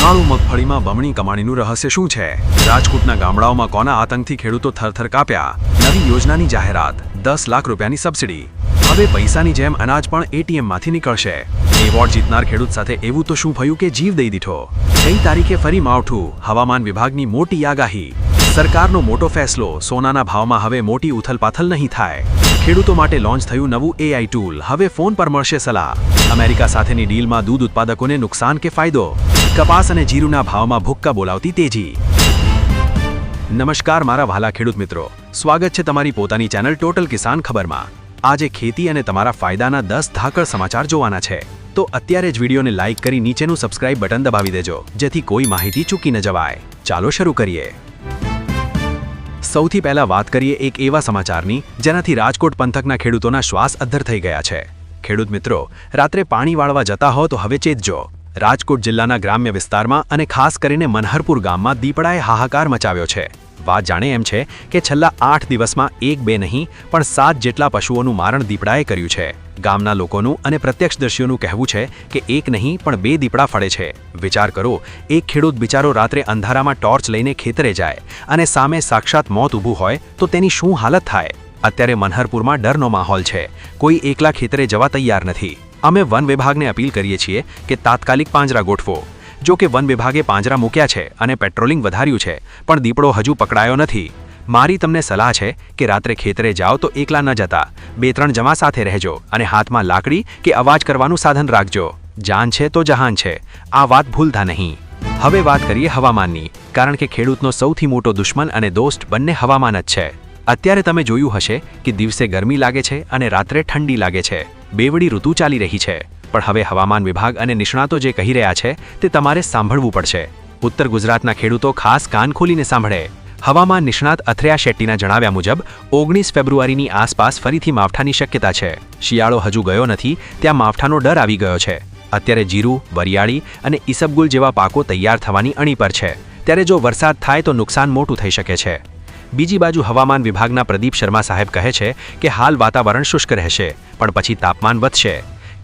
ઉનાળુ મગફળીમાં બમણી કમાણીનું રહસ્ય શું છે? રાજકોટના ગામડાઓમાં કોના આતંકથી ખેડૂતો થરથર કાપ્યા? નવી યોજનાની જાહેરાત, 10 લાખ રૂપિયાની સબસિડી. હવે પૈસાની જેમ અનાજ પણ એટીએમમાંથી નીકળશે. એવોર્ડ જીતનાર ખેડૂત સાથે એવું તો શું થયું કે જીવ દઈ દીધો? કઈ તારીખે ફરી માવઠું? હવામાન વિભાગની મોટી આગાહી. સરકારનો મોટો ફેસલો, સોનાના ભાવમાં હવે મોટી ઉથલપાથલ નહીં થાય. ખેડૂતો માટે લોન્ચ થયું નવું એઆઈ ટૂલ, હવે ફોન પર મળશે સલાહ. અમેરિકા સાથેની ડીલમાં દૂધ ઉત્પાદકોને નુકસાન કે ફાયદો? કપાસ અને જીરુના ભાવમાં ભુક્કા બોલાવતી તેજી. નમસ્કાર મારા વહાલા ખેડૂત મિત્રો, સ્વાગત છે તમારી પોતાની ચેનલ ટોટલ કિસાન ખબરમાં. આજે ખેતી અને તમારા ફાયદાના 10 ધાકડ સમાચાર જોવાના છે. તો અત્યારે જ વિડીયોને લાઇક કરી નીચેનું સબસ્ક્રાઇબ બટન દબાવી દેજો, જેથી કોઈ માહિતી ચૂકી ન જવાય. ચાલો શરૂ કરીએ. સૌથી પહેલા વાત કરીએ એક એવા સમાચારની જેનાથી રાજકોટ પંથકના ખેડૂતોના શ્વાસ અદ્ધર થઈ ગયા છે. ખેડૂત મિત્રો, રાત્રે પાણી વાળવા જતા હો તો હવે ચેતજો. રાજકોટ જિલ્લાના ગ્રામ્ય વિસ્તારમાં અને ખાસ કરીને મનહરપુર ગામમાં દીપડાએ હાહાકાર મચાવ્યો છે. વાત જાણે એમ છે કે છેલ્લા 8 દિવસમાં 1-2 નહીં પણ 7 જેટલા પશુઓનું મારણ દીપડાએ કર્યું છે. ગામના લોકોનું અને પ્રત્યક્ષદર્શીઓનું કહેવું છે કે 1 નહીં પણ 2 દીપડા ફળે છે. વિચાર કરો, એક ખેડૂત બિચારો રાત્રે અંધારામાં ટોર્ચ લઈને ખેતરે જાય અને સામે સાક્ષાત મોત ઊભું હોય તો તેની શું હાલત થાય? અત્યારે મનહરપુરમાં ડરનો માહોલ છે. કોઈ એકલા ખેતરે જવા તૈયાર નથી. અમે વન વિભાગને અપીલ કરીએ છીએ કે તાત્કાલિક પાંજરા ગોઠવો. જો કે વન વિભાગે પાંજરા મૂક્યા છે અને પેટ્રોલિંગ વધાર્યું છે, પણ દીપડો હજુ પકડાયો નથી. મારી તમને સલાહ છે કે રાત્રે ખેતરે જાઓ તો એકલા ન જતા, 2-3 જમા સાથે રહેજો અને હાથમાં લાકડી કે અવાજ કરવાનું સાધન રાખજો. જાન છે તો જહાન છે, આ વાત ભૂલતા નહીં. હવે વાત કરીએ હવામાનની, કારણ કે ખેડૂતનો સૌથી મોટો દુશ્મન અને દોસ્ત બંને હવામાન જ છે. અત્યારે તમે જોયું હશે કે દિવસે ગરમી લાગે છે અને રાત્રે ઠંડી લાગે છે. બેવડી ઋતુ ચાલી રહી છે. પણ હવે હવામાન વિભાગ અને નિષ્ણાતો જે કહી રહ્યા છે તે તમારે સાંભળવું પડશે. ઉત્તર ગુજરાતના ખેડૂતો ખાસ કાન ખોલીને સાંભળે. હવામાન નિષ્ણાત અથર્યા શેટ્ટીના જણાવ્યા મુજબ 19 ફેબ્રુઆરીની આસપાસ ફરીથી માવઠાની શક્યતા છે. શિયાળો હજુ ગયો નથી, ત્યાં માવઠાનો ડર આવી ગયો છે. અત્યારે જીરું, વરિયાળી અને ઈસબગુલ જેવા પાકો તૈયાર થવાની અણી પર છે. ત્યારે જો વરસાદ થાય તો નુકસાન મોટું થઈ શકે છે. બીજી બાજુ હવામાન વિભાગના પ્રદીપ શર્મા સાહેબ કહે છે કે હાલ વાતાવરણ શુષ્ક રહેશે, પણ પછી તાપમાન વધશે.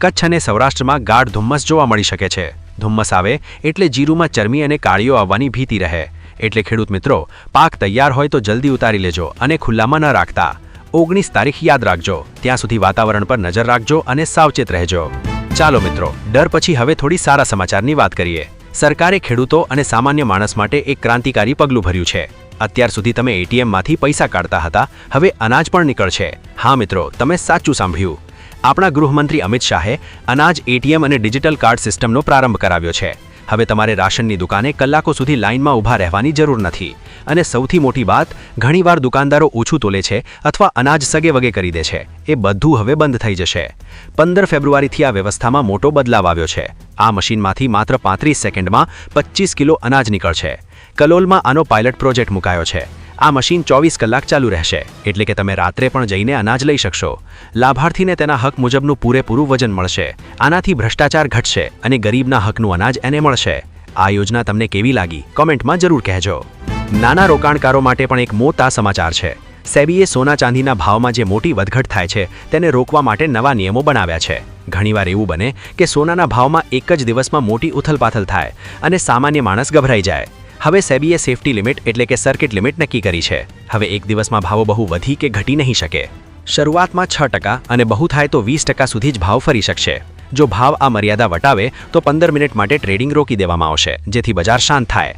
કચ્છ અને સૌરાષ્ટ્રમાં ગાઢ ધુમ્મસ જોવા મળી શકે છે. ધુમ્મસ આવે એટલે જીરુમાં ચરમી અને કાળીઓ આવવાની ભીતિ રહે. એટલે ખેડૂત મિત્રો, પાક તૈયાર હોય તો જલ્દી ઉતારી લેજો અને ખુલ્લામાં ન રાખતા. 19 તારીખ યાદ રાખજો. ત્યાં સુધી વાતાવરણ પર નજર રાખજો અને સાવચેત રહેજો. ચાલો મિત્રો, ડર પછી હવે થોડી સારા સમાચારની વાત કરીએ. સરકારે ખેડૂતો અને સામાન્ય માણસ માટે એક ક્રાંતિકારી પગલું ભર્યું છે. અત્યાર સુધી તમે એટીએમમાંથી પૈસા કાઢતા હતા, હવે અનાજ પણ નીકળશે. હા મિત્રો, તમે સાચું સાંભળ્યું. આપણા ગૃહમંત્રી અમિત શાહે અનાજ એટીએમ અને ડિજિટલ કાર્ડ સિસ્ટમનો પ્રારંભ કરાવ્યો છે. હવે તમારે રાશનની દુકાને કલાકો સુધી લાઇનમાં ઊભા રહેવાની જરૂર નથી. અને સૌથી મોટી વાત, ઘણીવાર દુકાનદારો ઓછું તોલે છે અથવા અનાજ સગે વગે કરી દે છે. એ બધું હવે બંધ થઈ જશે. 15 ફેબ્રુઆરીથી આ વ્યવસ્થામાં મોટો બદલાવ આવ્યો છે. આ મશીનમાંથી માત્ર 35 સેકન્ડમાં 25 કિલો અનાજ નીકળશે. કલોલમાં આનો પાયલટ પ્રોજેક્ટ મુકાયો છે. આ મશીન 24 કલાક ચાલુ રહેશે, એટલે કે તમે રાત્રે પણ જઈને અનાજ લઈ શકશો. લાભાર્થીને તેના હક મુજબનું પૂરેપૂરું વજન મળશે. આનાથી ભ્રષ્ટાચાર ઘટશે અને ગરીબના હકનું અનાજ એને મળશે. આ યોજના તમને કેવી લાગી? કોમેન્ટમાં જરૂર કહેજો. નાના રોકાણકારો માટે પણ એક મોટા સમાચાર છે. સેબીએ સોના ચાંદીના ભાવમાં જે મોટી વધઘટ થાય છે તેને રોકવા માટે નવા નિયમો બનાવ્યા છે. ઘણીવાર એવું બને કે સોનાના ભાવમાં એક જ દિવસમાં મોટી ઉથલપાથલ થાય અને સામાન્ય માણસ ગભરાઈ જાય. હવે સેબીએ સેફટી લિમિટ એટલે કે સર્કિટ લિમિટ નક્કી કરી છે. હવે એક દિવસમાં ભાવો બહુ વધી કે ઘટી નહીં શકે. શરૂઆતમાં 6% અને બહુ થાય તો 20% સુધી જ ભાવ ફરી શકશે. જો ભાવ આ મર્યાદા વટાવે તો 15 મિનિટ માટે ટ્રેડિંગ રોકી દેવામાં આવશે, જેથી બજાર શાંત થાય.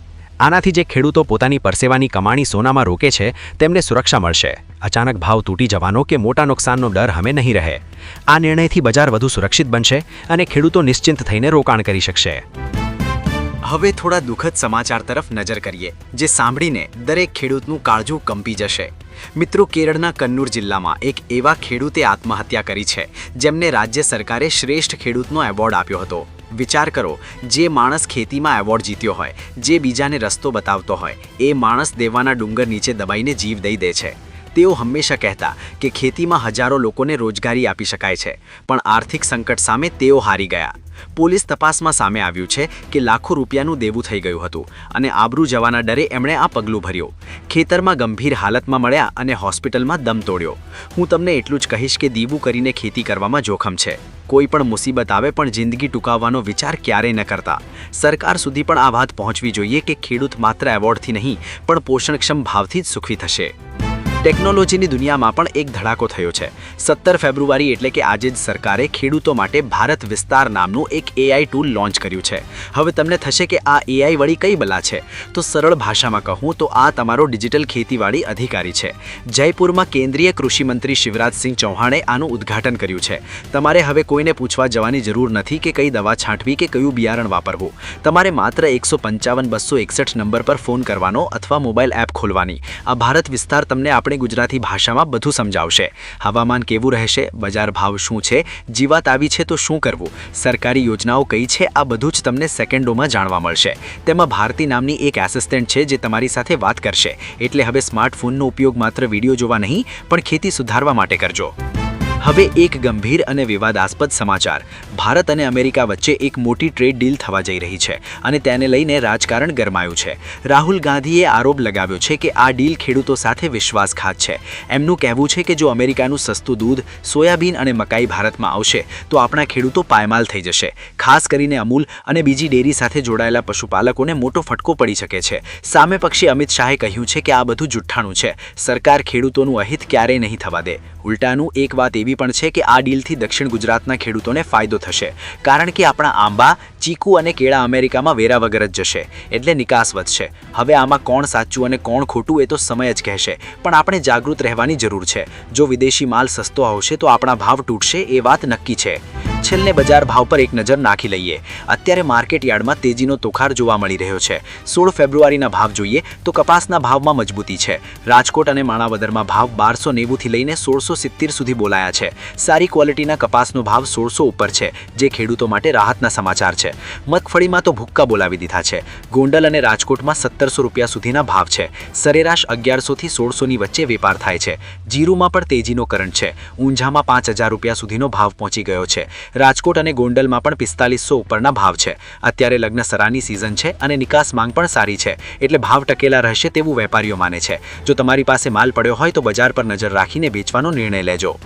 આનાથી જે ખેડૂતો પોતાની પરસેવાની કમાણી સોનામાં રોકે છે તેમને સુરક્ષા મળશે. અચાનક ભાવ તૂટી જવાનો કે મોટા નુકસાનનો ડર હવે નહીં રહે. આ નિર્ણયથી બજાર વધુ સુરક્ષિત બનશે અને ખેડૂતો નિશ્ચિંત થઈને રોકાણ કરી શકશે. હવે થોડા દુઃખદ સમાચાર તરફ નજર કરીએ, જે સાંભળીને દરેક ખેડૂતનું કાળજું કંપી જશે. મિત્રો, કેરળના કન્નૂર જિલ્લામાં એક એવા ખેડૂતે આત્મહત્યા કરી છે જેમને રાજ્ય સરકારે શ્રેષ્ઠ ખેડૂતનો એવોર્ડ આપ્યો હતો. વિચાર કરો, જે માણસ ખેતીમાં એવોર્ડ જીત્યો હોય, જે બીજાને રસ્તો બતાવતો હોય, એ માણસ દેવાના ડુંગર નીચે દબાઈને જીવ દઈ દે છે. તેઓ હંમેશા કહેતા કે ખેતીમાં હજારો લોકોને રોજગારી આપી શકાય છે, પણ આર્થિક સંકટ સામે તેઓ હારી ગયા. પોલીસ તપાસમાં સામે આવ્યું છે કે લાખો રૂપિયાનું દેવું થઈ ગયું હતું અને આબરૂ જવાના ડરે એમણે આ પગલું ભર્યું. ખેતરમાં ગંભીર હાલતમાં મળ્યા અને હોસ્પિટલમાં દમ તોડ્યો. હું તમને એટલું જ કહીશ કે દીવું કરીને ખેતી કરવામાં જોખમ છે. કોઈ પણ મુસીબત આવે પણ જિંદગી ટૂંકાવવાનો વિચાર ક્યારેય ન કરતા. સરકાર સુધી પણ આ વાત પહોંચવી જોઈએ કે ખેડૂત માત્ર એવોર્ડથી નહીં પણ પોષણક્ષમ ભાવથી જ સુખી થશે. ટેકનોલોજીની દુનિયામાં પણ એક ધડાકો થયો છે. 17 ફેબ્રુઆરી એટલે કે આજે જ સરકારે ખેડૂતો માટે ભારત વિસ્તાર નામનું એક AI ટૂલ લોન્ચ કર્યું છે. હવે તમને થશે કે આ AI વળી કઈ બલા છે? તો સરળ ભાષામાં કહું તો આ તમારો ડિજિટલ ખેતીવાડી અધિકારી છે. જયપુરમાં કેન્દ્રીય કૃષિ મંત્રી શિવરાજસિંહ ચૌહાણે આનું ઉદ્ઘાટન કર્યું છે. તમારે હવે કોઈને પૂછવા જવાની જરૂર નથી કે કઈ દવા છાંટવી કે કયું બિયારણ વાપરવું. તમારે માત્ર 155-261 નંબર પર ફોન કરવાનો અથવા મોબાઈલ એપ ખોલવાની. આ ભારત વિસ્તાર તમને આપણે ગુજરાતી ભાષામાં બધું સમજાવશે. હવામાન કેવું રહેશે, બજાર ભાવ શું છે, જીવાત આવી છે તો શું કરવું, સરકારી યોજનાઓ કઈ છે, આ બધું જ તમને સેકન્ડોમાં જાણવા મળશે. તેમાં ભારતી નામની એક એસિસ્ટન્ટ છે જે તમારી સાથે વાત કરશે. એટલે હવે સ્માર્ટફોનનો ઉપયોગ માત્ર વિડીયો જોવા નહીં પણ ખેતી સુધારવા માટે કરજો. હવે એક ગંભીર અને વિવાદાસ્પદ સમાચાર. ભારત અને અમેરિકા વચ્ચે એક મોટી ટ્રેડ ડીલ થવા જઈ રહી છે અને તેને લઈને રાજકારણ ગરમાયું છે. રાહુલ ગાંધીએ આરોપ લગાવ્યો છે કે આ ડીલ ખેડૂતો સાથે વિશ્વાસઘાત છે. એમનું કહેવું છે કે જો અમેરિકાનું સસ્તું દૂધ, સોયાબીન અને મકાઈ ભારતમાં આવશે તો આપણા ખેડૂતો પાયમાલ થઈ જશે. ખાસ કરીને અમૂલ અને બીજી ડેરી સાથે જોડાયેલા પશુપાલકોને મોટો ફટકો પડી શકે છે. સામે પક્ષે અમિત શાહે કહ્યું છે કે આ બધું જુઠ્ઠાણું છે. સરકાર ખેડૂતોનું અહિત ક્યારેય નહીં થવા દે. ઉલટાનું એક વાત એવી પણ છે કે આ ડીલથી દક્ષિણ ગુજરાતના ખેડૂતોને ફાયદો થશે. કારણ કે આપણા આંબા, ચીકુ અને કેળા અમેરિકામાં વેરા વગર જ જશે. એટલે નિકાસ વધશે. હવે આમાં કોણ સાચું અને કોણ ખોટું એ તો સમય જ કહેશે. પણ આપણે જાગૃત રહેવાની જરૂર છે. જો વિદેશી માલ સસ્તો આવશે તો આપણા ભાવ તૂટશે એ વાત નક્કી છે. છેલ્લે બજાર ભાવ પર એક નજર નાખી લઈએ. અત્યારે માર્કેટ યાર્ડમાં તેજીનો તોખાર જોવા મળી રહ્યો છે. 16 ફેબ્રુઆરીના ભાવ જોઈએ તો કપાસના ભાવમાં મજબૂતી છે. રાજકોટ અને માણાવદરમાં ભાવ 1290 થી લઈને 1670 સુધી બોલાયા છે. સારી ક્વોલિટીના કપાસનો ભાવ 1600 ઉપર છે, જે ખેડૂતો માટે રાહતના સમાચાર છે. મગફળીમાં તો ભુક્કા બોલાવી દીધા છે. ગોંડલ અને રાજકોટમાં 1700 રૂપિયા સુધીના ભાવ છે. સરેરાશ 1100 થી 1600 ની વચ્ચે વેપાર થાય છે. જીરુમાં પણ તેજીનો કરંટ છે. ઊંઝામાં 5000 રૂપિયા સુધીનો ભાવ પહોંચી ગયો છે. રાજકોટ અને ગોંડલમાં પણ 4500 ઉપરના ભાવ છે. અત્યારે લગ્નસરાની સિઝન છે અને નિકાસ માંગ પણ સારી છે. એટલે ભાવ ટકેલા રહેશે તેવું વેપારીઓ માને છે. જો તમારી પાસે માલ પડ્યો હોય તો બજાર પર નજર રાખીને વેચવાનો નિર્ણય લેજો.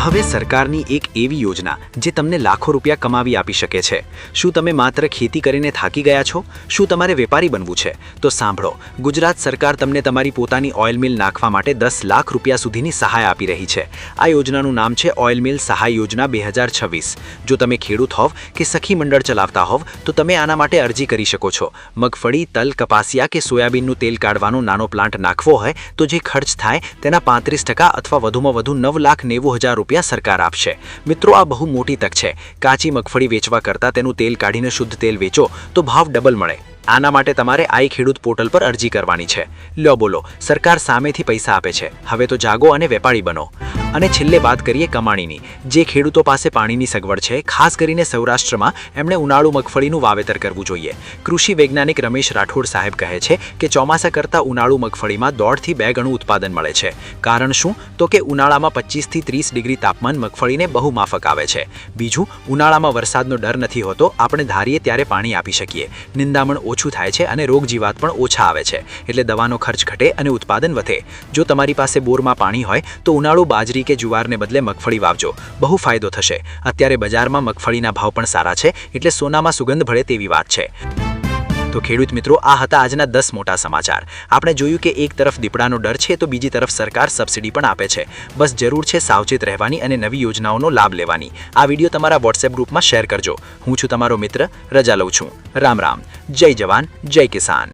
હવે સરકારની એક એવી યોજના જે તમને લાખો રૂપિયા કમાવી આપી શકે છે. શું તમે માત્ર ખેતી કરીને થાકી ગયા છો? શું તમારે વેપારી બનવું છે? તો સાંભળો, ગુજરાત સરકાર તમને તમારી પોતાની ઓઇલ મિલ નાખવા માટે 10 લાખ રૂપિયા સુધીની સહાય આપી રહી છે. આ યોજનાનું નામ છે ઓઇલ મિલ સહાય યોજના 2026. જો તમે ખેડૂત હોવ કે સખી મંડળ ચલાવતા હોવ તો તમે આના માટે અરજી કરી શકો છો. મગફળી, તલ, કપાસિયા કે સોયાબીનનું તેલ કાઢવાનો નાનો પ્લાન્ટ નાખવો હોય તો જે ખર્ચ થાય તેના 35% અથવા વધુમાં વધુ 9,90,000 રૂપિયા સરકાર આપશે. મિત્રો, આ બહુ મોટી તક છે. કાચી મગફળી વેચવા કરતાં તેનું તેલ કાઢીને શુદ્ધ તેલ વેચો તો ભાવ ડબલ મળે. આના માટે તમારે આઈ ખેડૂત પોર્ટલ પર અરજી કરવાની છે. લ્યો બોલો, સરકાર સામેથી પૈસા આપે છે. હવે તો જાગો અને વેપારી બનો. અને છેલ્લે વાત કરીએ કમાણીની. જે ખેડૂતો પાસે પાણીની સગવડ છે, ખાસ કરીને સૌરાષ્ટ્રમાં, એમણે ઉનાળુ મગફળીનું વાવેતર કરવું જોઈએ. કૃષિ વૈજ્ઞાનિક રમેશ રાઠોડ સાહેબ કહે છે કે ચોમાસા કરતાં ઉનાળુ મગફળીમાં 1.5 થી 2 ગણું ઉત્પાદન મળે છે. કારણ શું? તો કે ઉનાળામાં 25 થી 30 ડિગ્રી તાપમાન મગફળીને બહુ માફક આવે છે. બીજું, ઉનાળામાં વરસાદનો ડર નથી હોતો. આપણે ધારીએ ત્યારે પાણી આપી શકીએ. નિંદામણ ઓછું થાય છે અને રોગ જીવાત પણ ઓછા આવે છે. એટલે દવાનો ખર્ચ ઘટે અને ઉત્પાદન વધે. જો તમારી પાસે બોરમાં પાણી હોય તો ઉનાળુ બાજરી કે જુવારને બદલે મગફળી વાવજો. બહુ ફાયદો થશે. અત્યારે બજારમાં મગફળીના ભાવ પણ સારા છે. એટલે સોનામાં સુગંધ ભળે તેવી વાત છે. તો ખેડૂત મિત્રો, આ હતા આજના 10 મોટા સમાચાર. આપણે જોયું કે એક તરફ દીપડાનો ડર છે તો બીજી તરફ સરકાર સબસિડી પણ આપે છે. બસ જરૂર છે સાવચેત રહેવાની અને નવી યોજનાઓનો લાભ લેવાની. આ વિડીયો તમારા વોટ્સએપ ગ્રુપમાં શેર કરજો. હું છું તમારો મિત્ર, રજા લઉં છું. રામ રામ. જય જવાન, જય કિસાન.